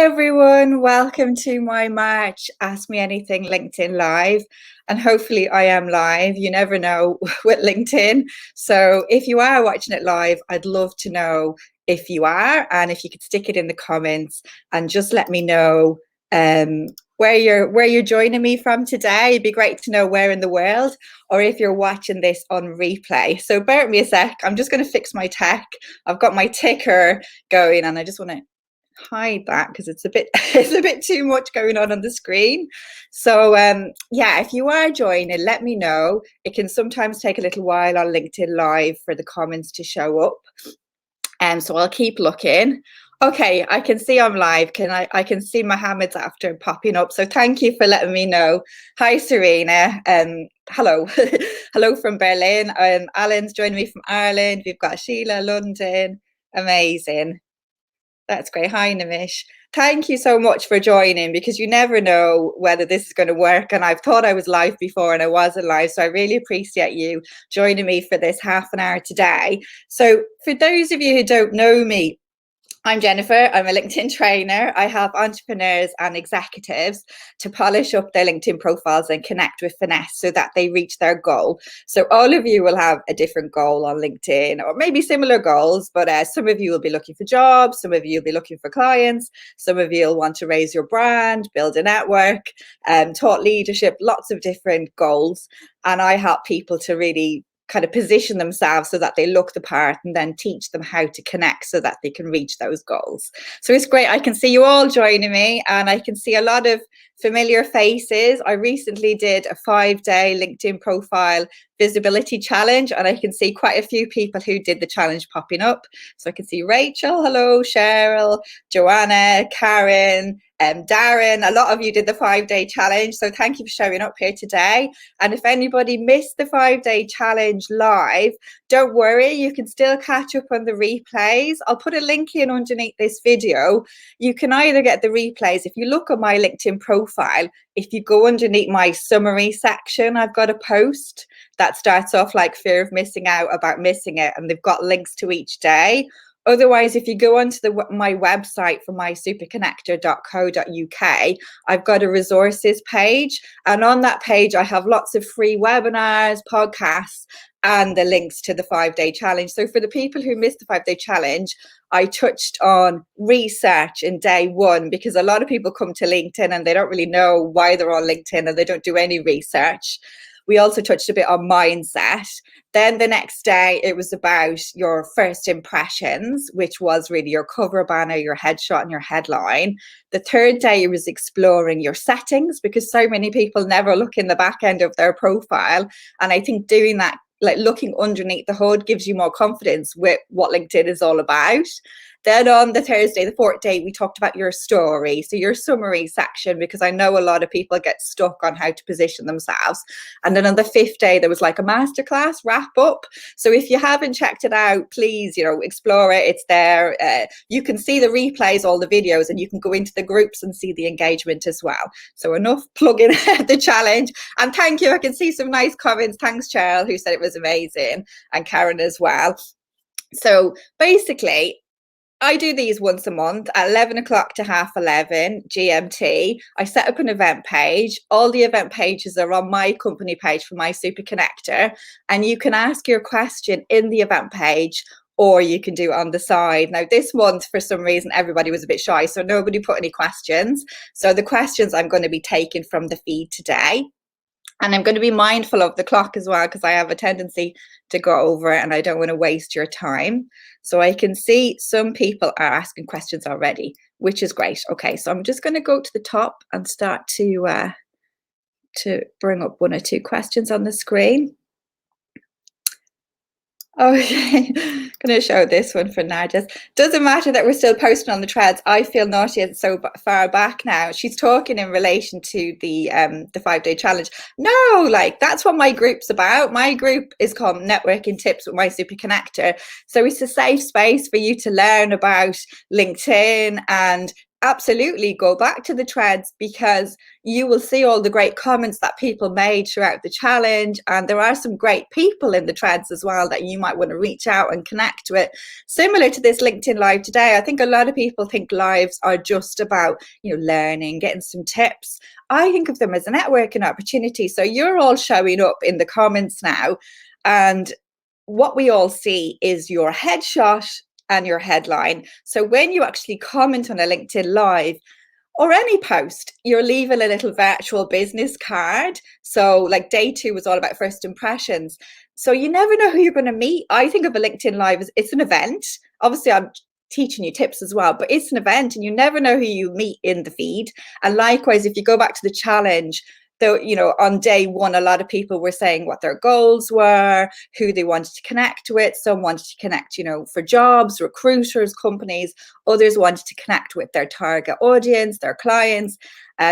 everyone, welcome to my March Ask Me Anything LinkedIn Live, and hopefully I am live. You never know with LinkedIn, so if you are watching it live, I'd love to know if you are, and if you could stick it in the comments and just let me know where you're joining me from today. It'd be great to know where in the world, or if you're watching this on replay. So bear with me a sec, I'm just going to fix my tech. I've got my ticker going and I just want to hide that because it's a bit too much going on the screen. So yeah, if you are joining, let me know. It can sometimes take a little while on LinkedIn Live for the comments to show up, and so I'll keep looking. Okay, I can see I'm live. I can see Mohammed's after popping up, so thank you for letting me know. Hi Serena, hello. Hello from Berlin. Alan's joining me from Ireland. We've got Sheila, London. Amazing. That's great. Hi, Nimish. Thank you so much for joining, because you never know whether this is going to work. And I've thought I was live before and I wasn't live. So I really appreciate you joining me for this half an hour today. So for those of you who don't know me, I'm Jennifer. I'm a LinkedIn trainer. I help entrepreneurs and executives to polish up their LinkedIn profiles and connect with finesse so that they reach their goal. So all of you will have a different goal on LinkedIn, or maybe similar goals, but some of you will be looking for jobs, some of you will be looking for clients, some of you will want to raise your brand, build a network, thought leadership, lots of different goals. And I help people to really kind of position themselves so that they look the part, and then teach them how to connect so that they can reach those goals. So it's great. I can see you all joining me, and I can see a lot of familiar faces. I recently did a 5-day LinkedIn profile visibility challenge, and I can see quite a few people who did the challenge popping up. So I can see Rachel, hello, Cheryl, Joanna, Karen, Darren. A lot of you did the 5-day challenge, so thank you for showing up here today. And if anybody missed the 5-day challenge live, don't worry, you can still catch up on the replays. I'll put a link in underneath this video. You can either get the replays, if you look at my LinkedIn profile, if you go underneath my summary section, I've got a post that starts off like fear of missing out, about missing it, and they've got links to each day. Otherwise, if you go onto my website for mysuperconnector.co.uk, I've got a resources page. And on that page, I have lots of free webinars, podcasts, and the links to the 5-day challenge. So for the people who missed the 5-day challenge, I touched on research in day 1, because a lot of people come to LinkedIn and they don't really know why they're on LinkedIn, and they don't do any research. We also touched a bit on mindset. Then the next day, it was about your first impressions, which was really your cover banner, your headshot, and your headline. The third day, it was exploring your settings, because so many people never look in the back end of their profile. And I think doing that, like looking underneath the hood, gives you more confidence with what LinkedIn is all about. Then on the Thursday, the 4th day, we talked about your story. So your summary section, because I know a lot of people get stuck on how to position themselves. And then on the 5th day, there was like a masterclass wrap up. So if you haven't checked it out, please, explore it. It's there. You can see the replays, all the videos, and you can go into the groups and see the engagement as well. So enough plugging the challenge. And thank you. I can see some nice comments. Thanks, Cheryl, who said it was amazing, and Karen as well. So basically, I do these once a month at 11 o'clock to 11:30 GMT. I set up an event page. All the event pages are on my company page for My Super Connector, and you can ask your question in the event page, or you can do it on the side. Now, this month, for some reason, everybody was a bit shy, so nobody put any questions. So the questions I'm going to be taking from the feed today. And I'm going to be mindful of the clock as well, because I have a tendency to go over it and I don't want to waste your time. So I can see some people are asking questions already, which is great. Okay, so I'm just going to go to the top and start to bring up 1 or 2 questions on the screen. Okay, I'm going to show this one for Nargis. Doesn't matter that we're still posting on the threads. I feel naughty, it's so far back now. She's talking in relation to the 5-day challenge. No, like that's what my group's about. My group is called Networking Tips with My Super Connector. So it's a safe space for you to learn about LinkedIn and absolutely go back to the threads, because you will see all the great comments that people made throughout the challenge, and there are some great people in the threads as well that you might want to reach out and connect with. Similar to this LinkedIn live today, I think a lot of people think lives are just about, learning, getting some tips. I think of them as a networking opportunity. So you're all showing up in the comments now, and what we all see is your headshot and your headline. So when you actually comment on a LinkedIn live or any post, you're leaving a little virtual business card. So like day 2 was all about first impressions. So you never know who you're going to meet. I think of a LinkedIn live as it's an event. Obviously, I'm teaching you tips as well, but it's an event and you never know who you meet in the feed. And likewise, if you go back to the challenge, though, on day 1, a lot of people were saying what their goals were, who they wanted to connect with. Some wanted to connect, for jobs, recruiters, companies. Others wanted to connect with their target audience, their clients.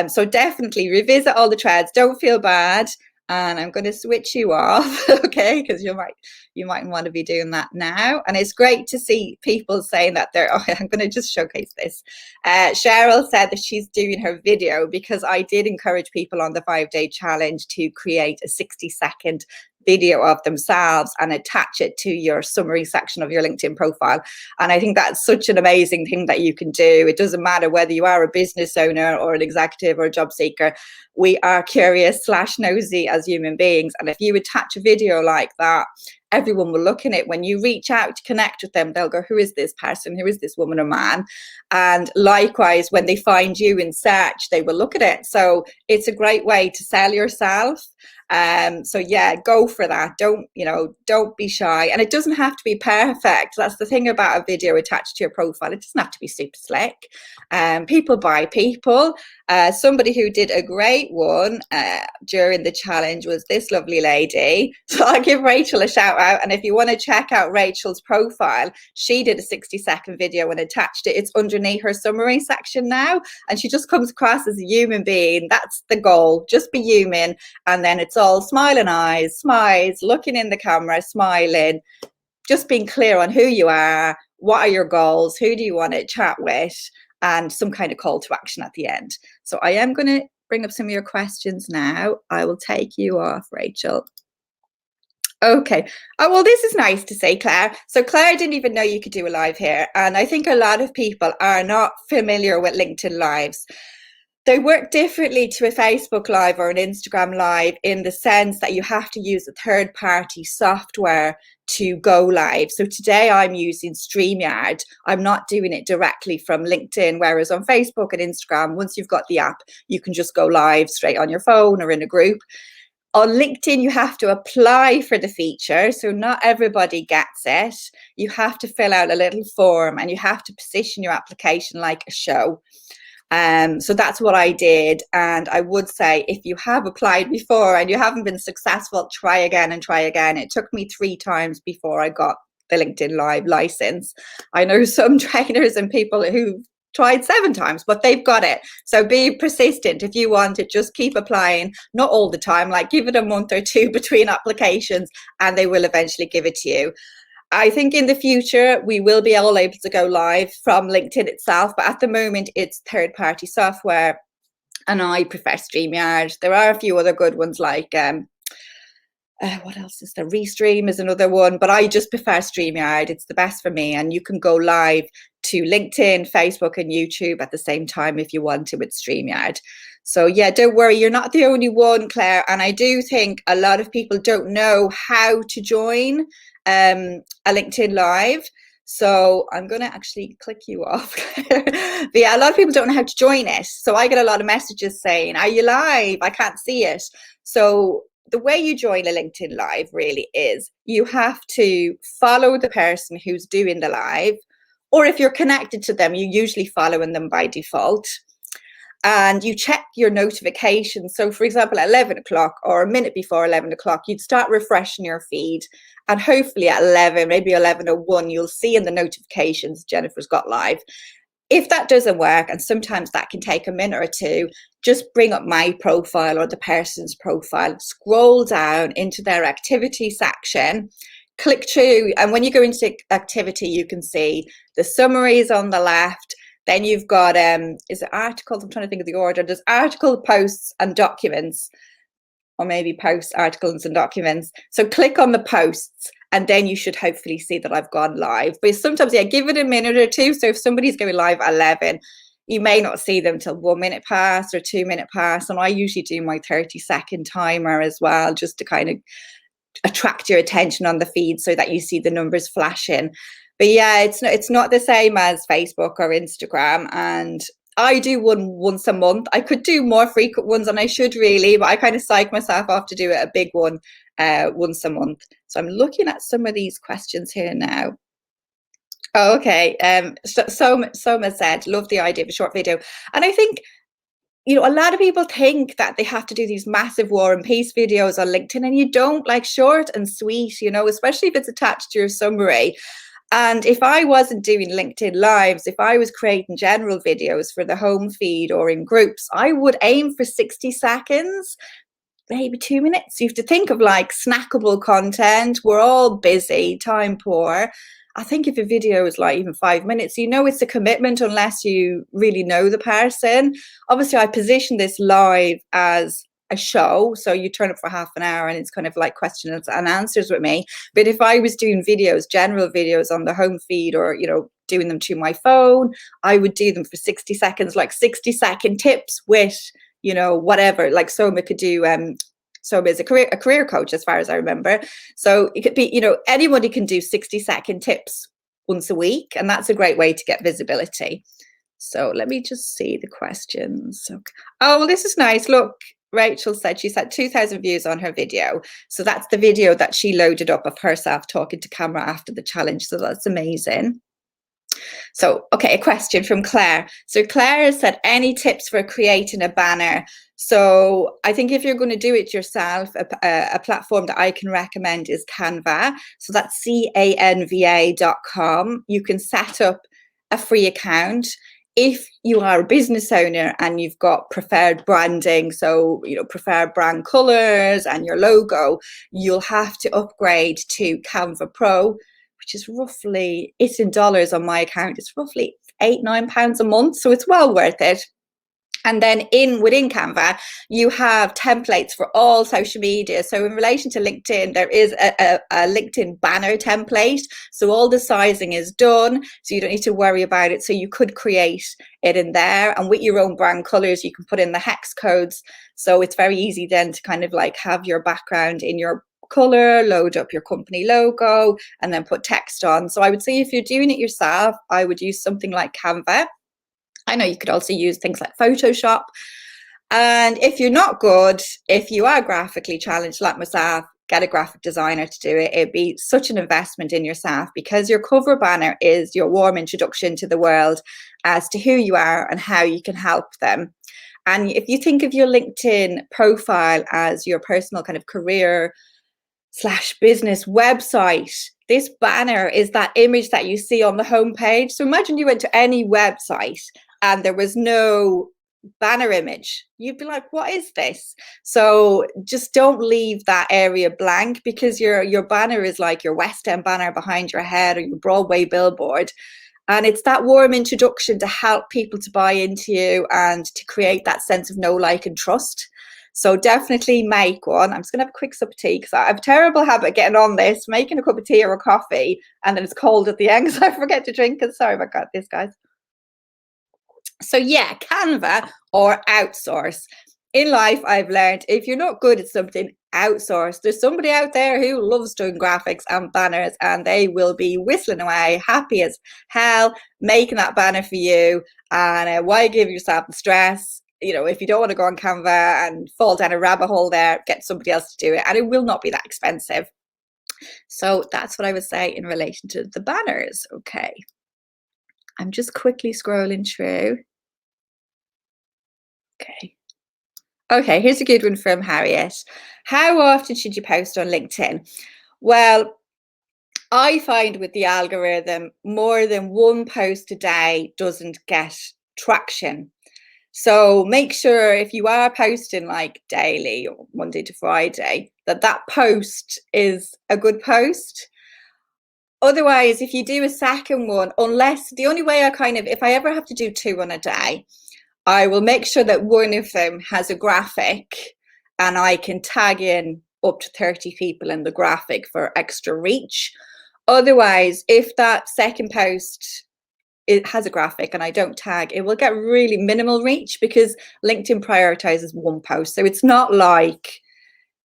So definitely revisit all the threads. Don't feel bad. And I'm going to switch you off, okay? Because you might want to be doing that now. And it's great to see people saying that I'm going to just showcase this. Cheryl said that she's doing her video because I did encourage people on the 5-day challenge to create a 60-second video of themselves and attach it to your summary section of your LinkedIn profile. And I think that's such an amazing thing that you can do. It doesn't matter whether you are a business owner or an executive or a job seeker. We are curious / nosy as human beings. And if you attach a video like that, everyone will look in it. When you reach out to connect with them, they'll go, who is this person? Who is this woman or man? And likewise, when they find you in search, they will look at it. So it's a great way to sell yourself. So yeah, go for that. Don't be shy. And it doesn't have to be perfect. That's the thing about a video attached to your profile. It doesn't have to be super slick. People buy people. Somebody who did a great one during the challenge was this lovely lady. So I'll give Rachel a shout out. And if you want to check out Rachel's profile, she did a 60-second video and attached it. It's underneath her summary section now. And she just comes across as a human being. That's the goal. Just be human. And then it's all smiling eyes, smiles, looking in the camera, smiling, just being clear on who you are, what are your goals, who do you want to chat with, and some kind of call to action at the end. So I am going to bring up some of your questions now. I will take you off, Rachel. Okay. Oh, well, this is nice to say, Claire. So Claire didn't even know you could do a live here. And I think a lot of people are not familiar with LinkedIn Lives. They work differently to a Facebook Live or an Instagram Live in the sense that you have to use a third-party software to go live. So today I'm using StreamYard. I'm not doing it directly from LinkedIn, whereas on Facebook and Instagram, once you've got the app, you can just go live straight on your phone or in a group. On LinkedIn, you have to apply for the feature, so not everybody gets it. You have to fill out a little form and you have to position your application like a show. So that's what I did. And I would say if you have applied before and you haven't been successful, try again and try again. It took me 3 times before I got the LinkedIn Live license. I know some trainers and people who tried 7 times, but they've got it. So be persistent. If you want it, just keep applying, not all the time, like give it a month or 2 between applications and they will eventually give it to you. I think in the future, we will be all able to go live from LinkedIn itself, but at the moment it's third-party software and I prefer StreamYard. There are a few other good ones like, what else is there? Restream is another one, but I just prefer StreamYard. It's the best for me, and you can go live to LinkedIn, Facebook and YouTube at the same time if you want to with StreamYard. So yeah, don't worry, you're not the only one, Claire, and I do think a lot of people don't know how to join a LinkedIn Live. So I'm going to actually click you off. But yeah, a lot of people don't know how to join it. So I get a lot of messages saying, are you live? I can't see it. So the way you join a LinkedIn Live really is you have to follow the person who's doing the live, or if you're connected to them, you're usually following them by default. And you check your notifications. So for example, at 11 o'clock or a minute before 11 o'clock, you'd start refreshing your feed. And hopefully at 11, maybe 11:01, you'll see in the notifications, Jennifer's got live. If that doesn't work, and sometimes that can take a minute or 2, just bring up my profile or the person's profile, scroll down into their activity section, click through. And when you go into activity, you can see the summaries on the left, Then you've got, is it articles? I'm trying to think of the order. There's article, posts, and documents, or maybe posts, articles, and documents. So click on the posts, and then you should hopefully see that I've gone live. But sometimes, yeah, give it a minute or two. So if somebody's going live at 11, you may not see them till 1 minute past or 2 minute past. And I usually do my 30-second timer as well, just to kind of attract your attention on the feed so that you see the numbers flashing. But yeah, it's not the same as Facebook or Instagram. And I do one once a month. I could do more frequent ones, and I should really, but I kind of psych myself off to do it a big one once a month. So I'm looking at some of these questions here now. Oh, okay. Soma said, love the idea of a short video. And I think, you know, a lot of people think that they have to do these massive war and peace videos on LinkedIn, and you don't. Like, short and sweet, you know, especially if it's attached to your summary. And if I wasn't doing LinkedIn lives, if I was creating general videos for the home feed or in groups, I would aim for 60 seconds, maybe 2 minutes. You have to think of like snackable content. We're all busy, time poor. I think if a video is like even 5 minutes, you know it's a commitment unless you really know the person. Obviously, I position this live as a show, so you turn up for half an hour and it's kind of like questions and answers with me. But if I was doing videos, general videos on the home feed, or, you know, doing them to my phone, I would do them for 60 seconds, like 60-second tips with, you know, whatever. Like Soma could do, Soma is a career coach, as far as I remember. So it could be, you know, anybody can do 60-second tips once a week, and that's a great way to get visibility. So let me just see the questions. Okay. Oh, well, this is nice. Look, Rachel said she's had 2,000 views on her video. So that's the video that she loaded up of herself talking to camera after the challenge. So that's amazing. So, okay, a question from Claire. So Claire has said, any tips for creating a banner? So I think if you're going to do it yourself, a platform that I can recommend is Canva. So that's canva.com. You can set up a free account. If you are a business owner and you've got preferred branding, so, you know, preferred brand colors and your logo, you'll have to upgrade to Canva Pro, which is roughly, it's in dollars on my account, it's roughly £8-9 a month. So it's well worth it. And then within Canva, you have templates for all social media. So in relation to LinkedIn, there is a LinkedIn banner template. So all the sizing is done, so you don't need to worry about it. So you could create it in there, and with your own brand colors, you can put in the hex codes. So it's very easy then to kind of like have your background in your color, load up your company logo, and then put text on. So I would say if you're doing it yourself, I would use something like Canva. I know you could also use things like Photoshop. And if you're not good, if you are graphically challenged like myself, get a graphic designer to do it. It'd be such an investment in yourself, because your cover banner is your warm introduction to the world as to who you are and how you can help them. And if you think of your LinkedIn profile as your personal kind of career / business website, this banner is that image that you see on the homepage. So imagine you went to any website and there was no banner image. You'd be like, what is this? So just don't leave that area blank, because your banner is like your West End banner behind your head or your Broadway billboard. And it's that warm introduction to help people to buy into you and to create that sense of know, like, and trust. So definitely make one. I'm just going to have a quick sip of tea, because I have a terrible habit of getting on this, making a cup of tea or a coffee, and then it's cold at the end because I forget to drink it. Sorry about this, guys. So yeah, Canva or outsource. In life, I've learned if you're not good at something, outsource. There's somebody out there who loves doing graphics and banners, and they will be whistling away, happy as hell, making that banner for you. And why give yourself the stress? You know, if you don't want to go on Canva and fall down a rabbit hole there, get somebody else to do it, and it will not be that expensive. So that's what I would say in relation to the banners. Okay. I'm just quickly scrolling through. Okay. Okay, here's a good one from Harriet. How often should you post on LinkedIn? Well, I find with the algorithm, more than one post a day doesn't get traction. So make sure if you are posting like daily or Monday to Friday, that post is a good post. Otherwise, if you do a second one, unless the only way if I ever have to do two on a day, I will make sure that one of them has a graphic and I can tag in up to 30 people in the graphic for extra reach. Otherwise, if that second post it has a graphic and I don't tag, it will get really minimal reach because LinkedIn prioritizes one post. So it's not like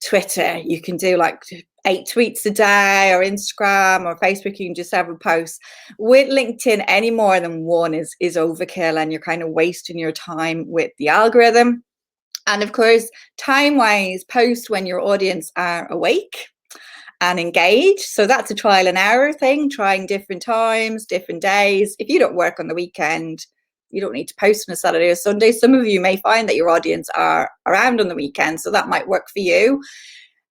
Twitter, you can do like 8 tweets a day, or Instagram or Facebook, you can do several posts. With LinkedIn, any more than one is overkill, and you're kind of wasting your time with the algorithm. And of course, time-wise, post when your audience are awake and engaged. So that's a trial and error thing, trying different times, different days. If you don't work on the weekend, you don't need to post on a Saturday or Sunday. Some of you may find that your audience are around on the weekend, so that might work for you.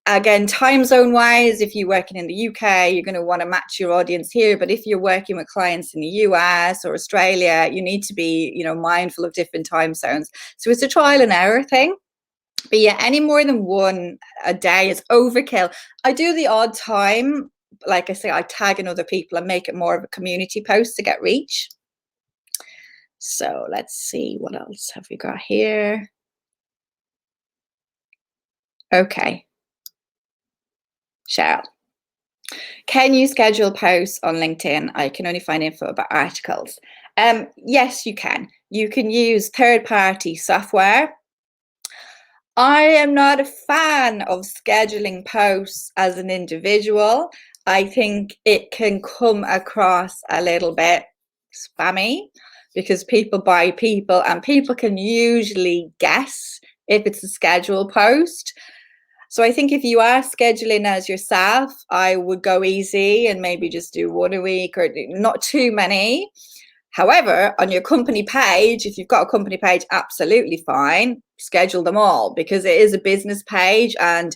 Again, time zone wise, if you're working in the UK, you're going to want to match your audience here. But if you're working with clients in the US or Australia, you need to be, mindful of different time zones. So it's a trial and error thing. But yeah, any more than one a day is overkill. I do the odd time, like I say, I tag in other people and make it more of a community post to get reach. So let's see, what else have we got here? Okay. Cheryl, can you schedule posts on LinkedIn? I can only find info about articles. Yes, you can. You can use third-party software. I am not a fan of scheduling posts as an individual. I think it can come across a little bit spammy because people buy people, and people can usually guess if it's a scheduled post. So I think if you are scheduling as yourself, I would go easy and maybe just do one a week, or not too many. However, on your company page, if you've got a company page, absolutely fine. Schedule them all, because it is a business page, and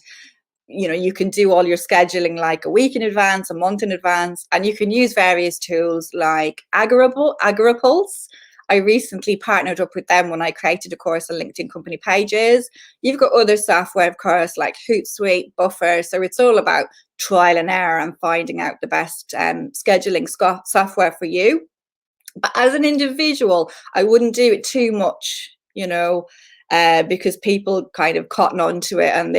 you can do all your scheduling like a week in advance, a month in advance, and you can use various tools like Agorapulse. I recently partnered up with them when I created a course on LinkedIn company pages. You've got other software, of course, like Hootsuite, Buffer. So it's all about trial and error and finding out the best scheduling software for you. But as an individual, I wouldn't do it too much, because people kind of cotton on to it, and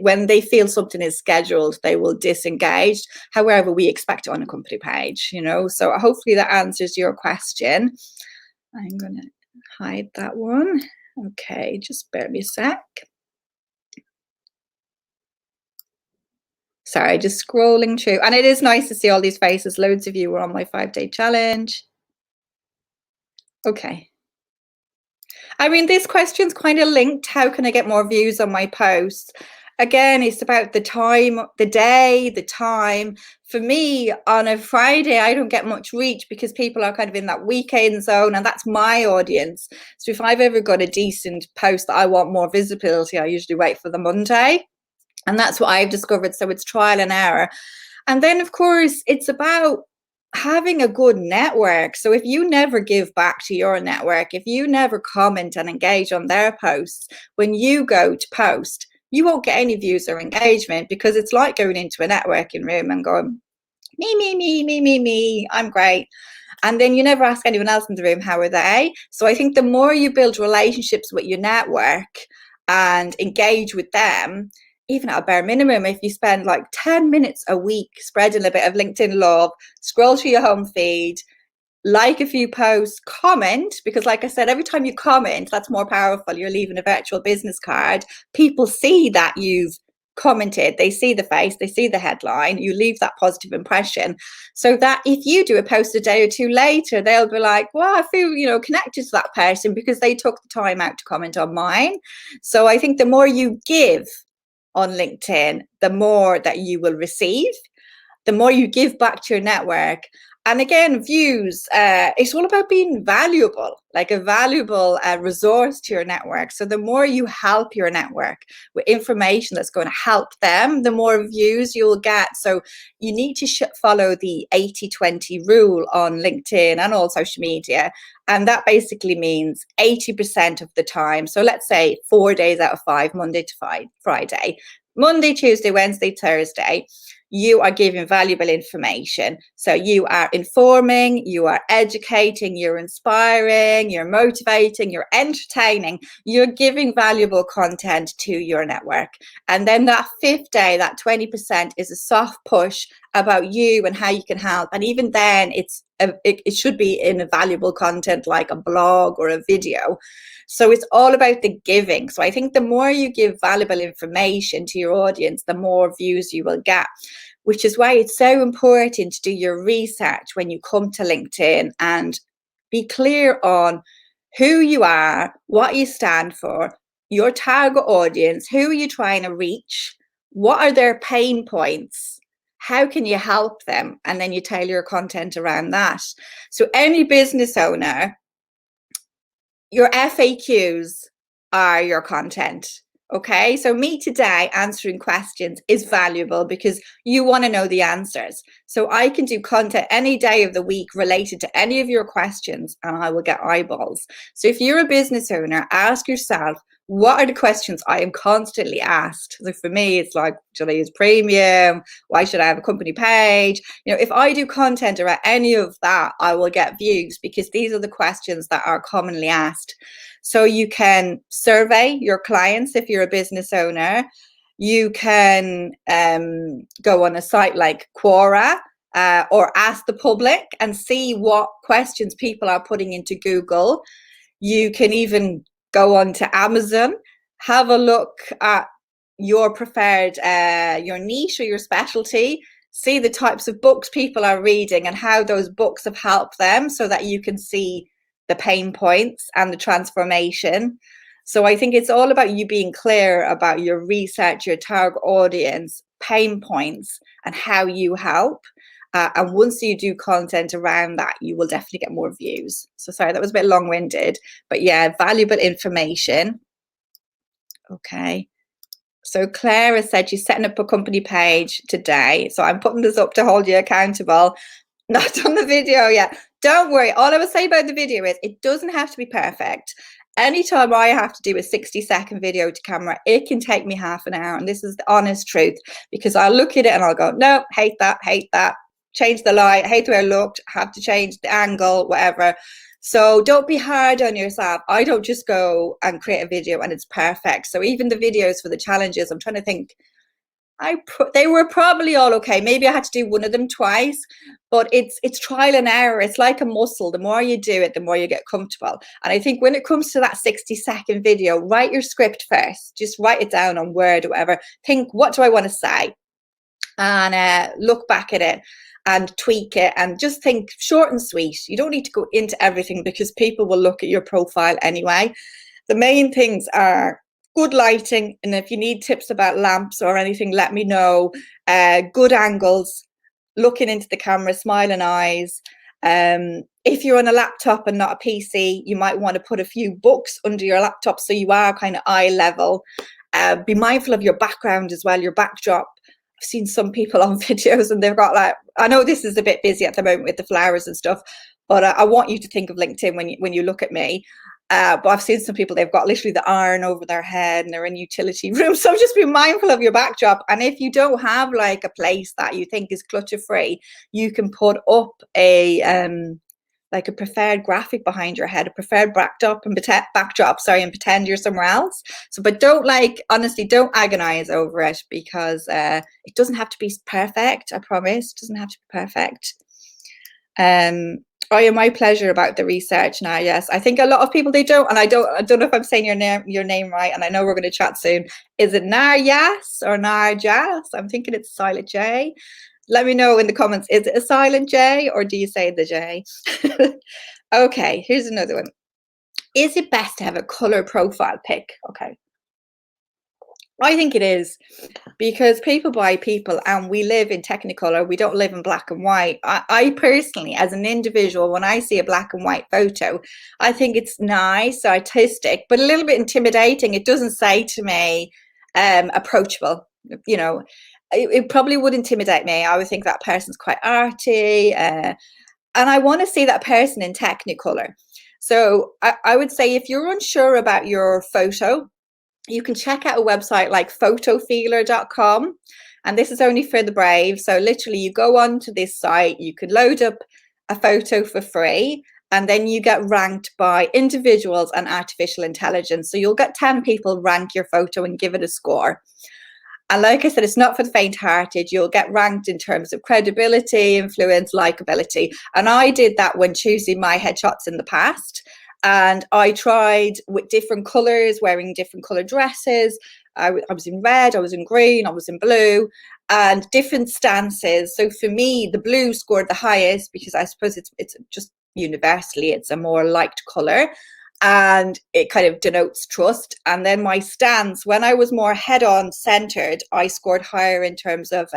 when they feel something is scheduled, they will disengage. However, we expect it on a company page, So hopefully that answers your question. I'm going to hide that one. Okay, just bear me a sec. Sorry, just scrolling through. And it is nice to see all these faces. Loads of you were on my 5-day challenge. Okay. I mean, this question's kind of linked. How can I get more views on my posts? Again, it's about the time, the day, the time. For me, on a Friday, I don't get much reach because people are kind of in that weekend zone, and that's my audience. So if I've ever got a decent post that I want more visibility, I usually wait for the Monday. And that's what I've discovered. So it's trial and error. And then, of course, it's about having a good network. So if you never give back to your network, if you never comment and engage on their posts, when you go to post, you won't get any views or engagement, because it's like going into a networking room and going, me, I'm great. And then you never ask anyone else in the room, how are they? So I think the more you build relationships with your network and engage with them, even at a bare minimum, if you spend like 10 minutes a week spreading a bit of LinkedIn love, scroll through your home feed, like a few posts, comment, because like I said, every time you comment, that's more powerful. You're leaving a virtual business card. People see that you've commented, they see the face, they see the headline, you leave that positive impression, so that if you do a post a day or two later, they'll be like, well, I feel connected to that person because they took the time out to comment on mine. So I think the more you give on LinkedIn, the more that you will receive, the more you give back to your network. And again, views, it's all about being valuable, like a valuable resource to your network. So the more you help your network with information that's going to help them, the more views you'll get. So you need to follow the 80-20 rule on LinkedIn and all social media. And that basically means 80% of the time. So let's say 4 days out of 5, Monday to Friday, Monday, Tuesday, Wednesday, Thursday, you are giving valuable information. So you are informing, you are educating, you're inspiring, you're motivating, you're entertaining, you're giving valuable content to your network. And then that fifth day, that 20%, is a soft push about you and how you can help. And even then, it should be in a valuable content like a blog or a video. So it's all about the giving. So I think the more you give valuable information to your audience, the more views you will get, which is why it's so important to do your research when you come to LinkedIn and be clear on who you are, what you stand for, your target audience, who are you trying to reach, what are their pain points, how can you help them, and then you tailor your content around that. So any business owner, your FAQs are your content. Okay, so me today answering questions is valuable because you want to know the answers. So I can do content any day of the week related to any of your questions and I will get eyeballs. So if you're a business owner, ask yourself, what are the questions I am constantly asked? So for me, it's like, should I use premium? Why should I have a company page? You know, if I do content around any of that, I will get views because these are the questions that are commonly asked. So you can survey your clients if you're a business owner. You can go on a site like Quora or Ask the Public and see what questions people are putting into Google. You can even go on to Amazon, have a look at your preferred, your niche or your specialty, see the types of books people are reading and how those books have helped them so that you can see the pain points and the transformation. So I think it's all about you being clear about your research, your target audience, pain points, and how you help. And once you do content around that, you will definitely get more views. So sorry, that was a bit long-winded, but yeah, valuable information. Okay. So Claire has said she's setting up a company page today. So I'm putting this up to hold you accountable. Not done the video yet. Don't worry. All I will say about the video is it doesn't have to be perfect. Anytime I have to do a 60-second video to camera, it can take me half an hour. And this is the honest truth, because I'll look at it and I'll go, no, hate that, change the light, hate the way I looked, have to change the angle, whatever. So don't be hard on yourself. I don't just go and create a video and it's perfect. So even the videos for the challenges, I'm trying to think, they were probably all okay. Maybe I had to do one of them twice, but it's trial and error. It's like a muscle. The more you do it, the more you get comfortable. And I think when it comes to that 60-second video, write your script first. Just write it down on Word or whatever. Think, what do I want to say? And look back at it and tweak it and just think short and sweet. You don't need to go into everything because people will look at your profile anyway. The main things are good lighting, and if you need tips about lamps or anything, let me know. Good angles, looking into the camera, smiling eyes. If you're on a laptop and not a PC, you might want to put a few books under your laptop so you are kind of eye level. Be mindful of your background as well, your backdrop. I've seen some people on videos and they've got like, I know this is a bit busy at the moment with the flowers and stuff, but I want you to think of LinkedIn when you look at me. But I've seen some people, they've got literally the iron over their head and they're in utility rooms. So just be mindful of your backdrop. And if you don't have like a place that you think is clutter free, you can put up a like a preferred graphic behind your head, a preferred backdrop, and pretend you're somewhere else. So, but don't honestly, don't agonize over it because it doesn't have to be perfect. I promise, it doesn't have to be perfect. Oh, yeah, my pleasure about the research now. Yes, I think a lot of people, they don't, and I don't know if I'm saying your name right. And I know we're going to chat soon. Is it Narjas or Narjas? I'm thinking it's silent J. Let me know in the comments. Is it a silent J or do you say the J? Okay, here's another one. Is it best to have a color profile pic? Okay. I think it is, because people buy people and we live in Technicolor. We don't live in black and white. I personally, as an individual, when I see a black and white photo, I think it's nice, artistic, but a little bit intimidating. It doesn't say to me, approachable, you know. It probably would intimidate me. I would think that person's quite arty, and I want to see that person in Technicolor. So I would say if you're unsure about your photo, you can check out a website like photofeeler.com. And this is only for the brave. So literally you go onto this site, you could load up a photo for free, and then you get ranked by individuals and artificial intelligence. So you'll get 10 people rank your photo and give it a score. And like I said, it's not for the faint-hearted. You'll get ranked in terms of credibility, influence, likability. And I did that when choosing my headshots in the past. And I tried with different colors, wearing different color dresses. I was in red, I was in green, I was in blue, and different stances. So for me, the blue scored the highest because I suppose it's just universally, it's a more liked color. And it kind of denotes trust. And then my stance, when I was more head-on centered, I scored higher in terms of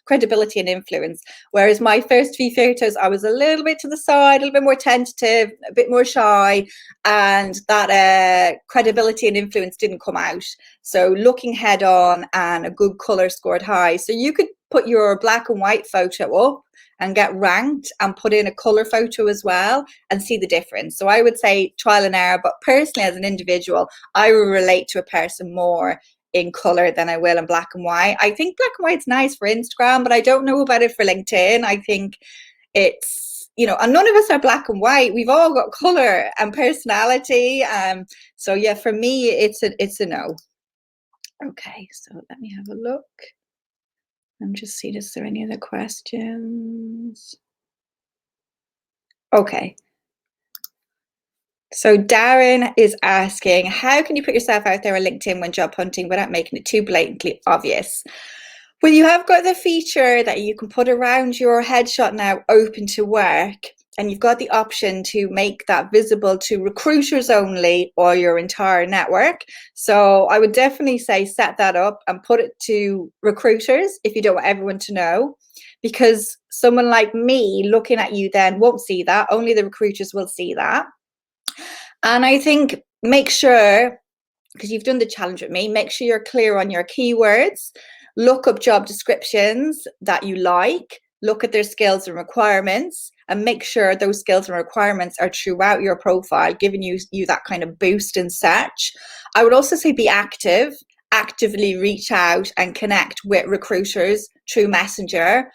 credibility and influence. Whereas my first few photos, I was a little bit to the side, a little bit more tentative, a bit more shy, and that credibility and influence didn't come out. So looking head-on and a good color scored high. So you could put your black and white photo up and get ranked and put in a color photo as well and see the difference. So I would say trial and error, but personally as an individual, I will relate to a person more in color than I will in black and white. I think black and white's nice for Instagram, but I don't know about it for LinkedIn. I think it's, you know, and none of us are black and white. We've all got color and personality. So yeah, for me, it's a no. Okay, so let me have a look and just see, is there any other questions? Okay. So Darren is asking, how can you put yourself out there on LinkedIn when job hunting without making it too blatantly obvious? Well, you have got the feature that you can put around your headshot now, open to work, and you've got the option to make that visible to recruiters only or your entire network. So I would definitely say set that up and put it to recruiters if you don't want everyone to know, because someone like me looking at you then won't see that. Only the recruiters will see that. And I think make sure, because you've done the challenge with me, make sure you're clear on your keywords. Look up job descriptions that you like, look at their skills and requirements, and make sure those skills and requirements are throughout your profile, giving you that kind of boost in search. I would also say be active, actively reach out and connect with recruiters through Messenger.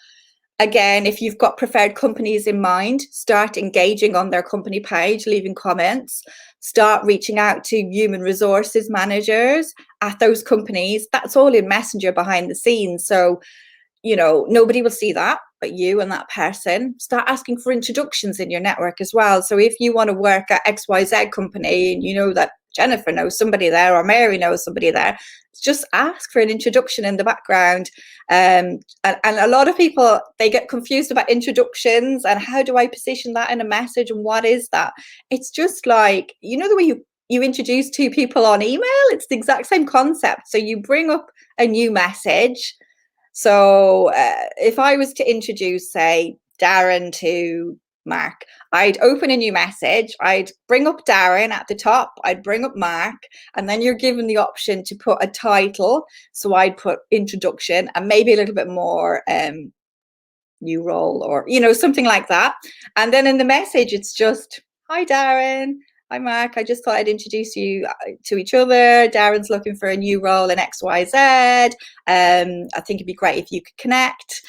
Again, if you've got preferred companies in mind, start engaging on their company page, leaving comments, start reaching out to human resources managers at those companies. That's all in Messenger behind the scenes. So, you know, nobody will see that but you and that person. Start asking for introductions in your network as well. So if you want to work at XYZ company and you know that Jennifer knows somebody there or Mary knows somebody there, just ask for an introduction in the background. And a lot of people, they get confused about introductions and how do I position that in a message and what is that? It's just like, you know, the way you introduce two people on email, it's the exact same concept. So you bring up a new message. So if I was to introduce, say, Darren to Mark, I'd open a new message, I'd bring up Darren at the top, I'd bring up Mark, and then you're given the option to put a title. So I'd put introduction and maybe a little bit more new role or, you know, something like that. And then in the message, it's just, hi, Darren. Hi, Mark. I just thought I'd introduce you to each other. Darren's looking for a new role in XYZ. I think it'd be great if you could connect.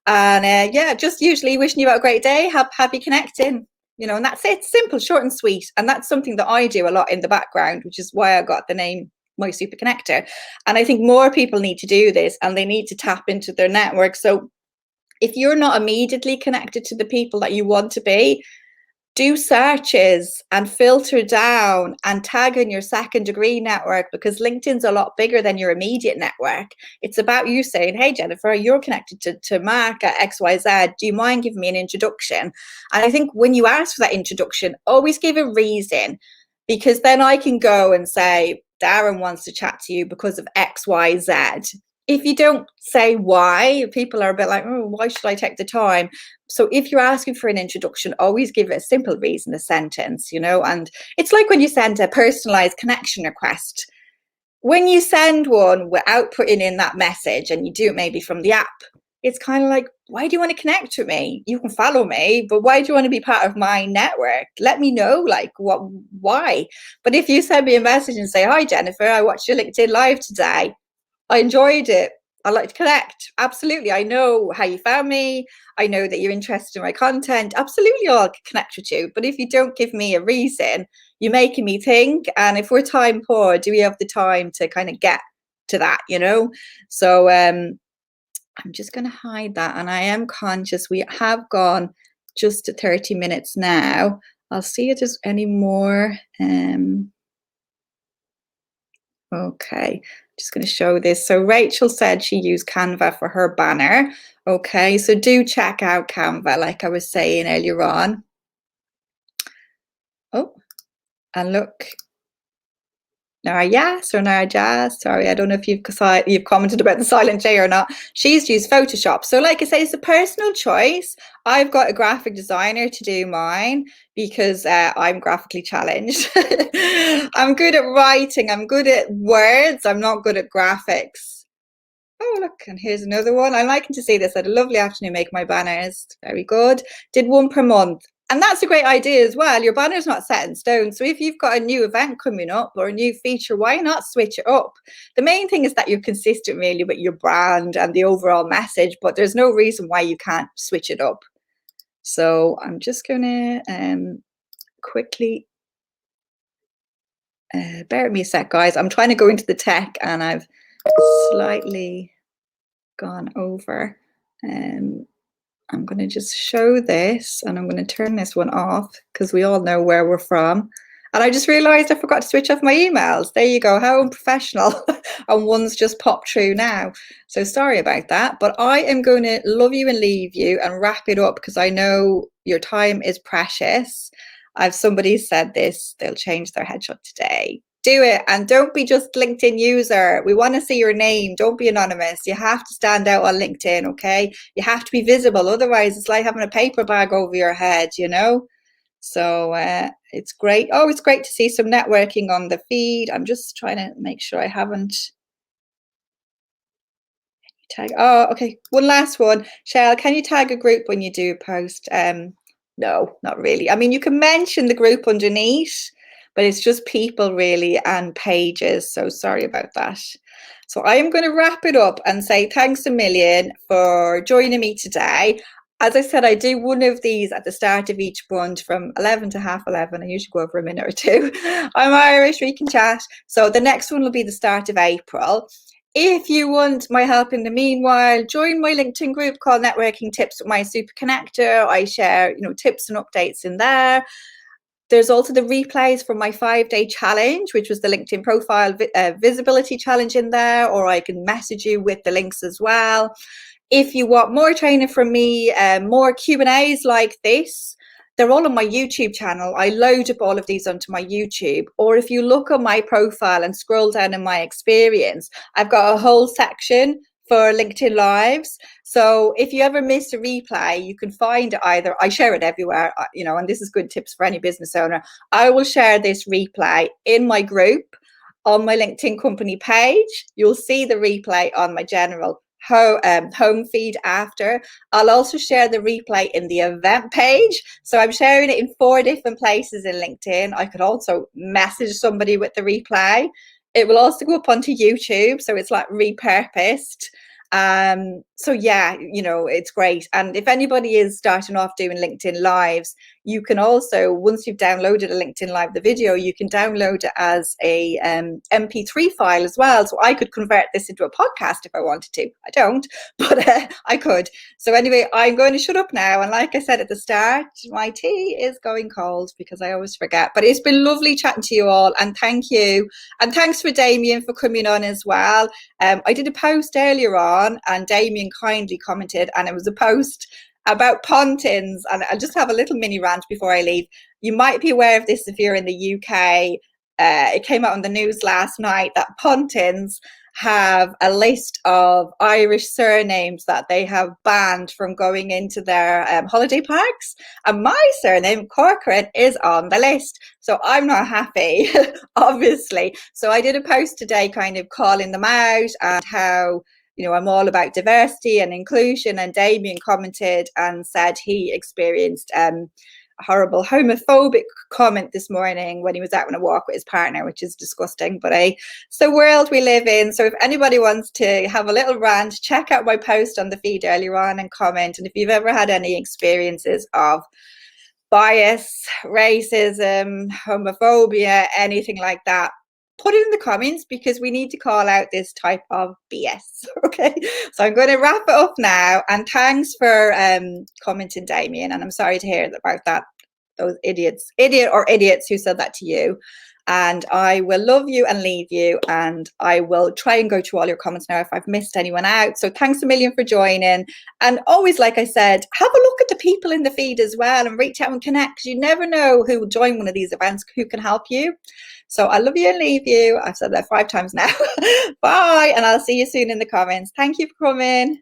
And yeah, just usually wishing you about a great day. Happy connecting, you know, and that's it. Simple, short and sweet. And that's something that I do a lot in the background, which is why I got the name My Super Connector. And I think more people need to do this and they need to tap into their network. So if you're not immediately connected to the people that you want to be, do searches and filter down and tag in your second degree network, because LinkedIn's a lot bigger than your immediate network. It's about you saying, hey, Jennifer, you're connected to Mark at XYZ. Do you mind giving me an introduction? And I think when you ask for that introduction, always give a reason, because then I can go and say, Darren wants to chat to you because of XYZ. If you don't say why, people are a bit like, oh, why should I take the time? So if you're asking for an introduction, always give it a simple reason, a sentence, you know. And it's like when you send a personalized connection request. When you send one without putting in that message, and you do it maybe from the app, it's kind of like, why do you want to connect with me? You can follow me, but why do you want to be part of my network? Let me know, like, why? But if you send me a message and say, hi, Jennifer, I watched your LinkedIn live today. I enjoyed it. I like to connect. Absolutely. I know how you found me. I know that you're interested in my content. Absolutely, I'll connect with you. But if you don't give me a reason, you're making me think. And if we're time poor, do we have the time to kind of get to that, you know? So I'm just going to hide that. And I am conscious we have gone just to 30 minutes now. I'll see if there's any more. Okay, just going to show this. So Rachel said she used Canva for her banner. Okay, so do check out Canva, like I was saying earlier on. Oh, and look, Nara Yes or Nara Jazz. Sorry, I don't know if you've commented about the silent J or not. She's used Photoshop. So like I say, it's a personal choice. I've got a graphic designer to do mine because I'm graphically challenged. I'm good at writing. I'm good at words. I'm not good at graphics. Oh, look, and here's another one. I'm liking to see this. I had a lovely afternoon making my banners. Very good. Did one per month. And that's a great idea as well. Your banner's not set in stone. So if you've got a new event coming up or a new feature, why not switch it up? The main thing is that you're consistent really with your brand and the overall message, but there's no reason why you can't switch it up. So I'm just going to quickly, bear with me a sec, guys. I'm trying to go into the tech and I've slightly gone over. I'm going to just show this and I'm going to turn this one off because we all know where we're from. And I just realized I forgot to switch off my emails. There you go. How unprofessional. And one's just popped through now. So sorry about that. But I am going to love you and leave you and wrap it up because I know your time is precious. I've somebody said this, they'll change their headshot today. Do it, and don't be just LinkedIn user. We want to see your name. Don't be anonymous. You have to stand out on LinkedIn, okay? You have to be visible. Otherwise, it's like having a paper bag over your head, you know? So it's great. Oh, it's great to see some networking on the feed. I'm just trying to make sure I haven't tag. Oh, okay. One last one. Shell, can you tag a group when you do a post? No, not really. I mean, you can mention the group underneath, but it's just people really and pages. So sorry about that. So I am going to wrap it up and say thanks a million for joining me today. As I said, I do one of these at the start of each month from 11 to half 11. I usually go over a minute or two. I'm Irish, we can chat. So the next one will be the start of April. If you want my help in the meanwhile, join my LinkedIn group called Networking Tips with My Super Connector. I share, tips and updates in there. There's also the replays from my 5-day challenge, which was the LinkedIn profile visibility challenge in there, or I can message you with the links as well. If you want more training from me, more Q&As like this, they're all on my YouTube channel. I load up all of these onto my YouTube. Or if you look on my profile and scroll down in my experience, I've got a whole section for LinkedIn Lives. So if you ever miss a replay, you can find it either. I share it everywhere, and this is good tips for any business owner. I will share this replay in my group on my LinkedIn company page. You'll see the replay on my general home feed after. I'll also share the replay in the event page. So I'm sharing it in 4 different places in LinkedIn. I could also message somebody with the replay. It will also go up onto YouTube. So it's like repurposed. So yeah, it's great. And if anybody is starting off doing LinkedIn Lives, you can also, once you've downloaded a LinkedIn Live, the video, you can download it as a MP3 file as well. So I could convert this into a podcast if I wanted to. I don't, but I could. So anyway, I'm going to shut up now. And like I said at the start, my tea is going cold because I always forget. But it's been lovely chatting to you all. And thank you. And thanks for Damien for coming on as well. I did a post earlier on and Damien kindly commented, and it was a post about pontins, and I'll just have a little mini rant before I leave. You might be aware of this if you're in the UK. It came out on the news last night that pontins have a list of Irish surnames that they have banned from going into their holiday parks, and my surname Corcoran is on the list, so I'm not happy obviously. So I did a post today kind of calling them out and how I'm all about diversity and inclusion, and Damien commented and said he experienced horrible homophobic comment this morning when he was out on a walk with his partner, which is disgusting, but it's the world we live in. So if anybody wants to have a little rant, check out my post on the feed earlier on and comment. And if you've ever had any experiences of bias, racism, homophobia, anything like that, put it in the comments, because we need to call out this type of BS. Okay, so I'm going to wrap it up now, and thanks for commenting, Damien, and I'm sorry to hear about that, those idiot or idiots who said that to you. And I will love you and leave you, and I will try and go through all your comments now if I've missed anyone out. So thanks a million for joining. And always, like I said, have a look at the people in the feed as well and reach out and connect, because you never know who will join one of these events, who can help you. So I love you and leave you. I've said that 5 times now. Bye, and I'll see you soon in the comments. Thank you for coming.